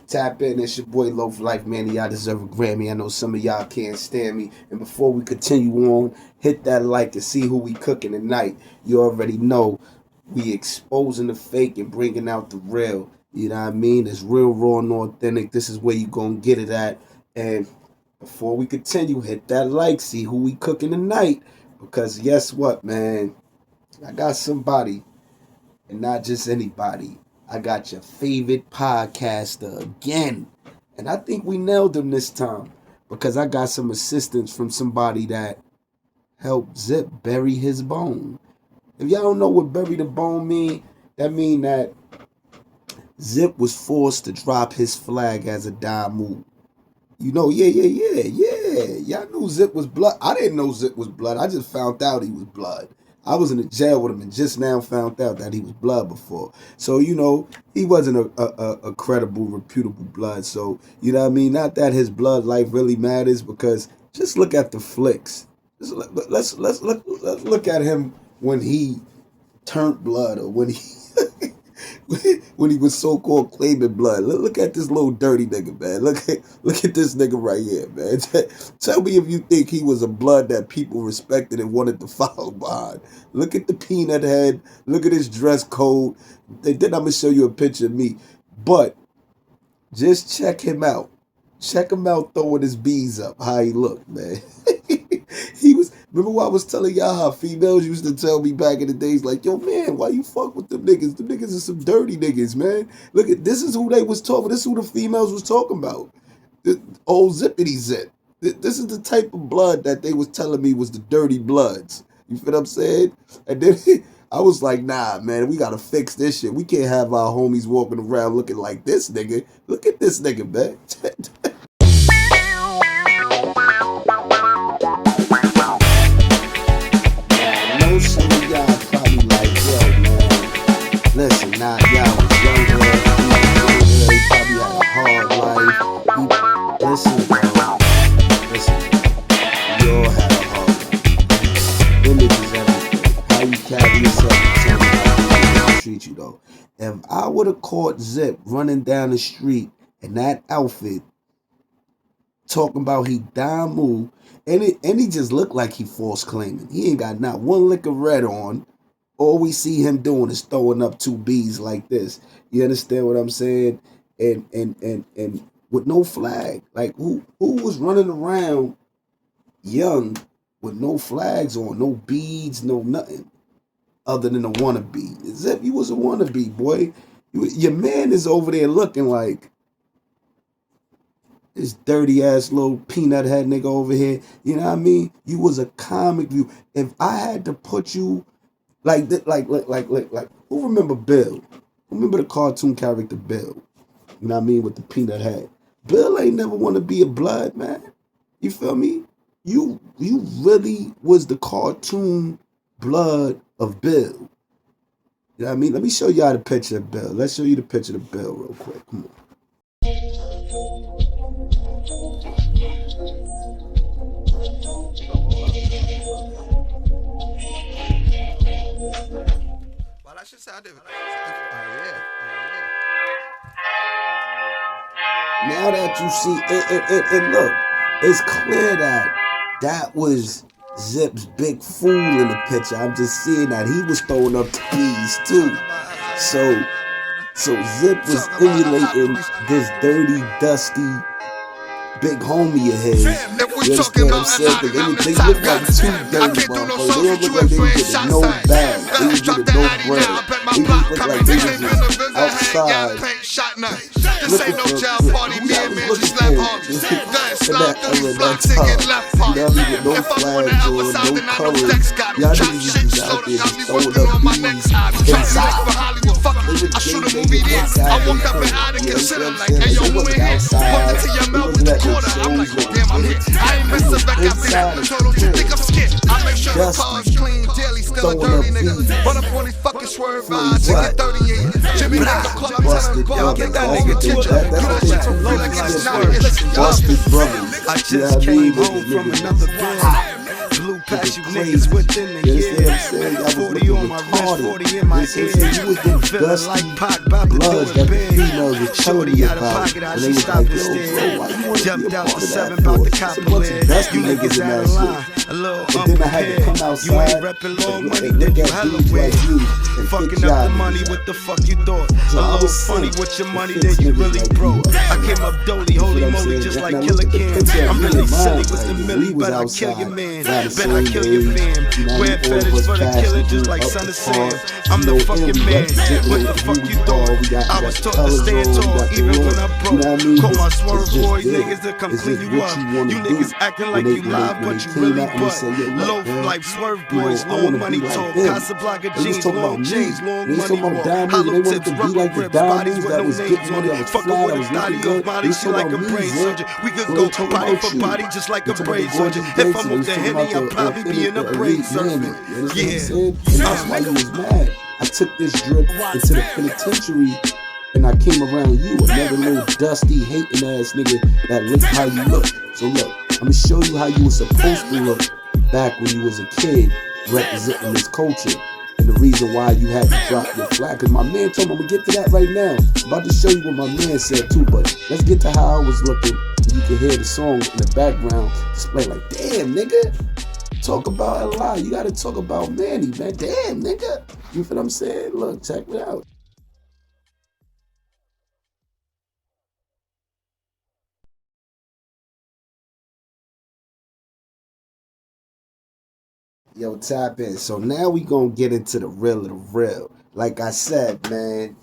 Tap in. It's your boy Loaf Life, man. Y'all deserve a Grammy. I know some of y'all can't stand me. And before we continue on, hit that like and see who we cooking tonight. You already know we exposing the fake and bringing out the real. You know what I mean? It's real, raw, and authentic. This is where you gonna get it at. And before we continue, hit that like, see who we cooking tonight. Because guess what, man? I got somebody, and not just anybody. I got your favorite podcaster again. And I think we nailed him this time because I got some assistance from somebody that helped Zip bury his bone. If y'all don't know what bury the bone mean, that mean that Zip was forced to drop his flag as a die move. You know, yeah. Y'all knew Zip was blood. I didn't know Zip was blood. I just found out he was blood. I was in the jail with him and just now found out that he was blood before. So, you know, he wasn't a credible, reputable blood. So, you know what I mean? Not that his blood life really matters because just look at the flicks. Let's look at him when he turned blood or when he when he was so-called claiming blood. Look at this little dirty nigga, man. Look at this nigga right here, man. Tell me if you think he was a blood that people respected and wanted to follow behind. Look at the peanut head. Look at his dress code. Then I'm going to show you a picture of me. But just check him out. Check him out throwing his bees up, how he looked, man. He was, remember what I was telling y'all how females used to tell me back in the days, like, yo, man, why you fuck with them niggas? Them niggas are some dirty niggas, man. Look at, this is who they was talking, this is who the females was talking about. The old zippity zip. This is the type of blood that they was telling me was the dirty bloods. You feel what I'm saying? And then I was like, nah, man, we gotta fix this shit. We can't have our homies walking around looking like this nigga. Look at this nigga, man. Some of y'all probably like, yo, man, listen, now y'all was younger, they probably had a hard life. Listen, bro, listen, you all had a hard life. Image is everything. How you carry yourself determines how people treat you, though. If I would have caught Zip running down the street in that outfit, talking about he dime move, and he just looked like he false claiming. He ain't got not one lick of red on. All we see him doing is throwing up two B's like this. You understand what I'm saying? And with no flag. Like who was running around young with no flags on, no beads, no nothing other than a wannabe? Zip, you was a wannabe, boy. Your man is over there looking like this dirty ass little peanut head nigga over here. You know what I mean? You was a comic view. If I had to put you like who remember Bill? Who remember the cartoon character Bill? You know what I mean? With the peanut head. Bill ain't never want to be a blood, man. You feel me? You really was the cartoon blood of Bill. You know what I mean? Let me show y'all the picture of Bill. Let's show you the picture of Bill real quick. Come on. Now that you see, and look, it's clear that was Zip's big fool in the picture. I'm just seeing that he was throwing up keys too. So Zip was emulating this dirty, dusty, big homie of his. You understand what I'm saying? Because they look like two dirty motherfuckers. They don't look like they was getting no bag. They was getting no bread. They just look like they was just outside looking for, y'all was looking for that era, that time. Y'all with no flags or no colors. Y'all niggas just out there just throwing up bees inside. I shoot a movie this. I woke up and I didn't consider like, hey yo, who in here? Fuck it to your mouth with the quarter. I'm like, oh damn, I'm hit. I ain't missing back after that. So don't you think I'm scared? I make sure the car's clean, daily, still a dirty nigga. But I'm on these fucking swerve vibes to get 38. Jimmy Hagler call up telling ball, get that nigga ginger. You don't check for free like it's not. Busted brothers. I just came home from another band. Blew Cause past it's you crazy. niggas within the You year. understand what I'm saying? I was 40 looking on my wrist, retarded. 40 in my You see what I'm saying? You was ear. them Feeling dusty like Pac, about to do bloods it that the big. females were telling Shorty me out of about. pocket, how And she they was stopped like, and yo, bro, why stared. you want to be a Jumped out part the of that 7, about for? to It's cop a a bunch of lid. dusty You niggas niggas in out that of shit. line, a little But then I had to unprepared. come You ain't outside reppin' long money, and then look you at hella dudes weird. like you and hit Fucking up y'all the money, niggas what up. the fuck you thought? So A I little was funny sent with your to money, fix then you niggas really like broke. you up. I came up dolly, You feel holy what I'm moly, saying? just like Now Killer look at the Cam. picture of I'm me really and silly mine. with Like the when millie, we was bet I kill your outside man. around the Bet I same kill your age. fam. You know what I Wear mean? All of fetish us for the killing, just fashionable, like up Son the of Sam. part. I'm You the know, and fucking we man. representing What it the with fuck who you we thought? are. We I got was the taught to colors stand on. We tall, got the even when look. I You broke. know what I mean? Call my It's swerve just boys, there. niggas to come It's clean just you what up. you want You to do. niggas acting When like they you when they live, when they but you came really out and they butt. said, "Yo, look, Low man, life swerve you boys, know, I want long to be money like talk. them." Casablanca They was jeans, talking about long chains, me. long They was money talking about walk. diamonds. Hollow They wanted tips, to be rubber like the grips, bodies diamonds with that no was names getting on money, it. that was Fucking fly, with that a was thotty looking off good. They body, was she talking like about a me, brain Zip. surgeon. We could They go ain't talking body for about you. body just like They a talking about the brain surgeon. gorgeous If gangster. I'm They off was the talking about henny, the I'll probably be authentic, in a the brain elite Manny. surfing. You understand what I'm Yeah. saying? And that's why you was mad. I took this drip into the penitentiary and I came around you, another little dusty, hating ass nigga that looked how you look. So look, I'm gonna show you how you was supposed to look back when you was a kid representing this culture. And the reason why you had to drop your flag. Cause my man told me, I'm gonna get to that right now. I'm about to show you what my man said too, but let's get to how I was looking. And you can hear the song in the background display like, damn nigga, talk about a lie. You gotta talk about Manny, man. Damn nigga. You feel what I'm saying? Look, check it out. Yo, tap in. So now we gonna get into the real of the real. Like I said, man,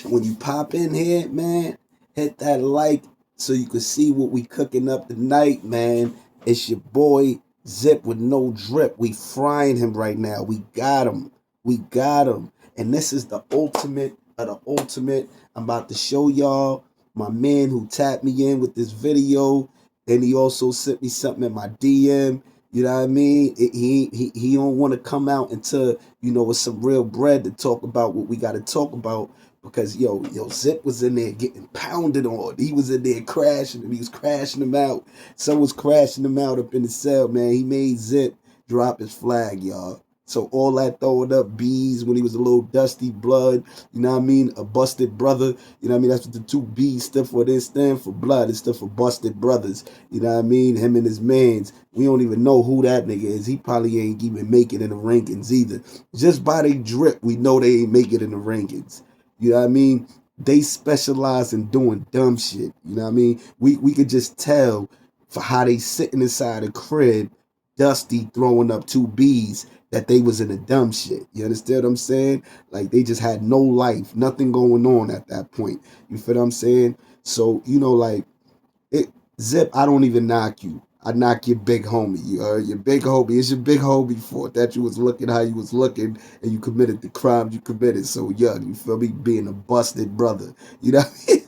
when you pop in here, man, hit that like so you can see what we cooking up tonight, man. It's your boy Zip with no drip. We frying him right now. We got him. We got him. And this is the ultimate of the ultimate. I'm about to show y'all my man who tapped me in with this video. And he also sent me something in my DM. You know what I mean? He don't want to come out until, you know, with some real bread to talk about what we got to talk about because yo Zip was in there getting pounded on. He was in there crashing and he was crashing him out. Someone was crashing him out up in the cell, man. He made Zip drop his flag, y'all. So all that throwing up bees when he was a little dusty blood, you know what I mean? A busted brother, you know what I mean? That's what the two B's stood for. They stand for blood. It stood for busted brothers. You know what I mean? Him and his mans. We don't even know who that nigga is. He probably ain't even make it in the rankings either. Just by they drip, we know they ain't make it in the rankings. You know what I mean? They specialize in doing dumb shit. You know what I mean? We could just tell for how they sitting inside a crib, dusty throwing up two B's that they was in a dumb shit. You understand what I'm saying? Like they just had no life, nothing going on at that point. You feel what I'm saying? So, you know, like it, Zip, I don't even knock you. I knock your big homie. Your big homie. It's your big homie fault that you was looking how you was looking and you committed the crimes you committed so young. You feel me? Being a busted brother. You know what I mean?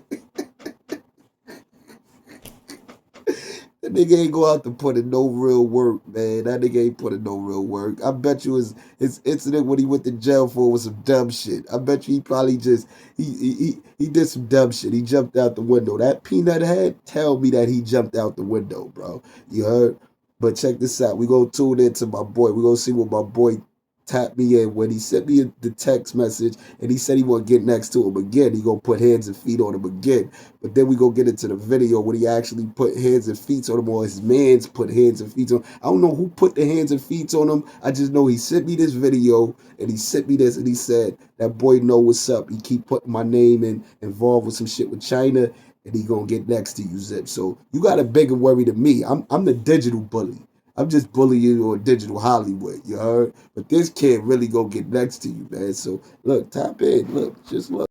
That nigga ain't go out to put in no real work, man. That nigga ain't put in no real work. I bet you his incident when he went to jail for was some dumb shit. I bet you he probably just he did some dumb shit. He jumped out the window. That peanut head tell me that he jumped out the window, bro. You heard? But check this out. We gonna tune into my boy. We gonna see what my boy tapped me in when he sent me the text message and he said he want to get next to him again. He gonna put hands and feet on him again. But then we go get into the video when he actually put hands and feet on him, or his mans put hands and feet on him. I don't know who put the hands and feet on him. I just know he sent me this video and he sent me this and he said that boy know what's up. He keep putting my name in involved with some shit with China and he gonna get next to you, Zip. So you got a bigger worry than me. I'm the digital bully. I'm just bullying you on digital Hollywood, you heard? But this kid really gonna get next to you, man. So look, tap in. Look, just look.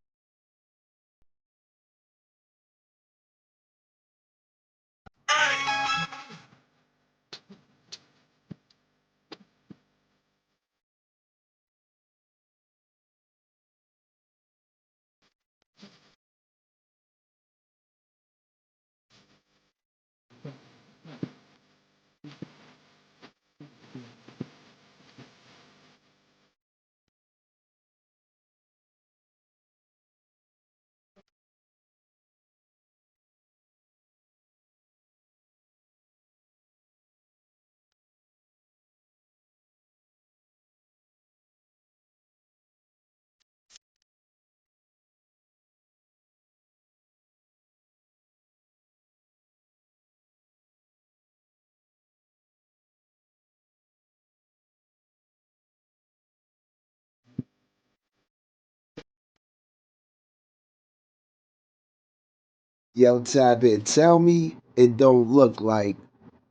Yo, Tab it. Tell me it don't look like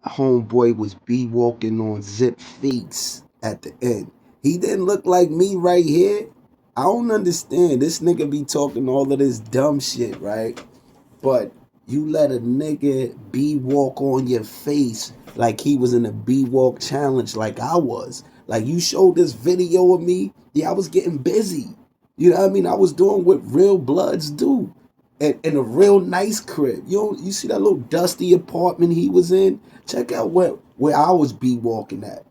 homeboy was be walking on Zip face at the end. He didn't look like me right here. I don't understand. This nigga be talking all of this dumb shit, right? But you let a nigga be walk on your face like he was in a be walk challenge like I was. Like you showed this video of me. Yeah, I was getting busy. You know what I mean? I was doing what real bloods do. In a real nice crib. You see that little dusty apartment he was in? Check out where I was be walking at.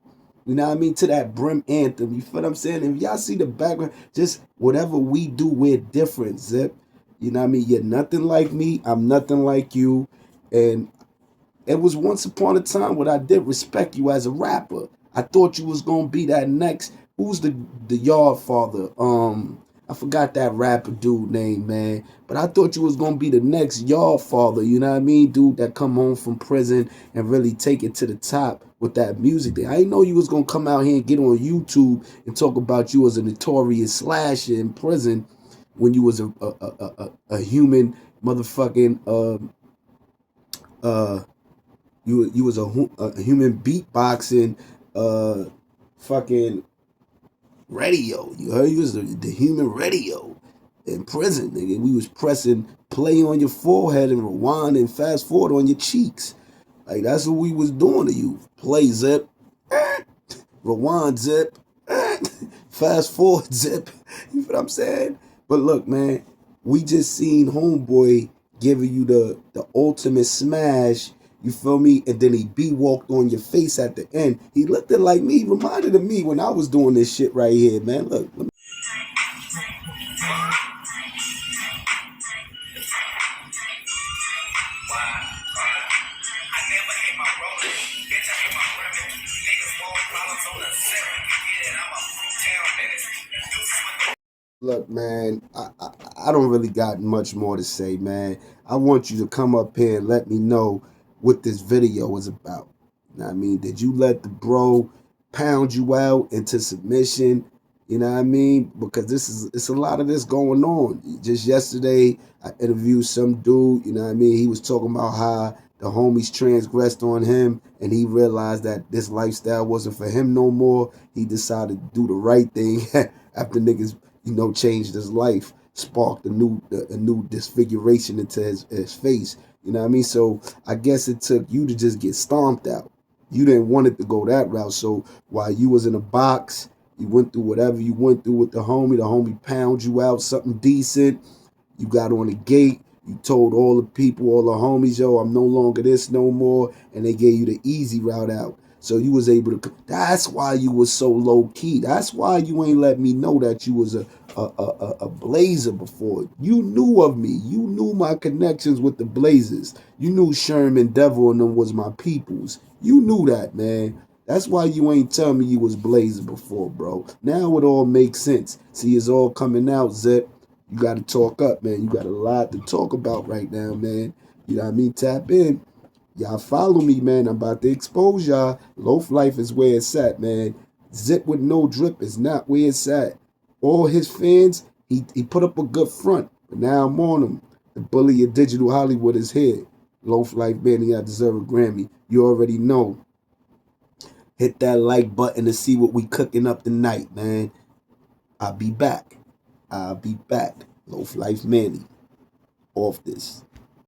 You know what I mean? To that Brim anthem. You feel what I'm saying? If y'all see the background, just whatever we do, we're different, Zip. You know what I mean? You're nothing like me. I'm nothing like you. And it was once upon a time when I did respect you as a rapper. I thought you was gonna be that next. Who's the Yard Father? I forgot that rapper dude name, man. But I thought you was gonna be the next Yard Father. You know what I mean, dude? That come home from prison and really take it to the top with that music thing. I didn't know you was gonna come out here and get on YouTube and talk about you as a notorious slasher in prison when you was a human motherfucking uh you was a human beatboxing fucking radio. You heard you was the human radio in prison, nigga. We was pressing play on your forehead and rewind and fast forward on your cheeks. Like that's what we was doing to you. Play Zip, rewind Zip, fast forward Zip. You feel what I'm saying? But look, man, we just seen Homeboy giving you the ultimate smash. You feel me? And then he be walked on your face at the end. He looked at like me, he reminded of me when I was doing this shit right here, man. Look, let me look, man, I don't really got much more to say, man. I want you to come up here and let me know what this video is about. You know what I mean? Did you let the bro pound you out into submission? You know what I mean? Because it's a lot of this going on. Just yesterday, I interviewed some dude, you know what I mean? He was talking about how the homies transgressed on him and he realized that this lifestyle wasn't for him no more. He decided to do the right thing after niggas changed his life, sparked a new disfiguration into his face. You know what I mean? So I guess it took you to just get stomped out. You didn't want it to go that route. So while you was in a box, you went through whatever you went through with the homie pound you out something decent. You got on the gate. You told all the people, all the homies, yo, I'm no longer this no more. And they gave you the easy route out. So you was able to. That's why you was so low key. That's why you ain't let me know that you was a blazer before. You knew of me. You knew my connections with the Blazers. You knew Sherman Devil and them was my peoples. You knew that, man. That's why you ain't tell me you was Blazer before, bro. Now it all makes sense. See, it's all coming out, Zip. You got to talk up, man. You got a lot to talk about right now, man. You know what I mean? Tap in. Y'all follow me, man. I'm about to expose y'all. Loaf Life is where it's at, man. Zip with no drip is not where it's at. All his fans, he put up a good front. But now I'm on him. The bully of digital Hollywood is here. Loaf Life, man, I deserve a Grammy. You already know. Hit that like button to see what we cooking up tonight, man. I'll be back. Loaf Life Manny. Off this.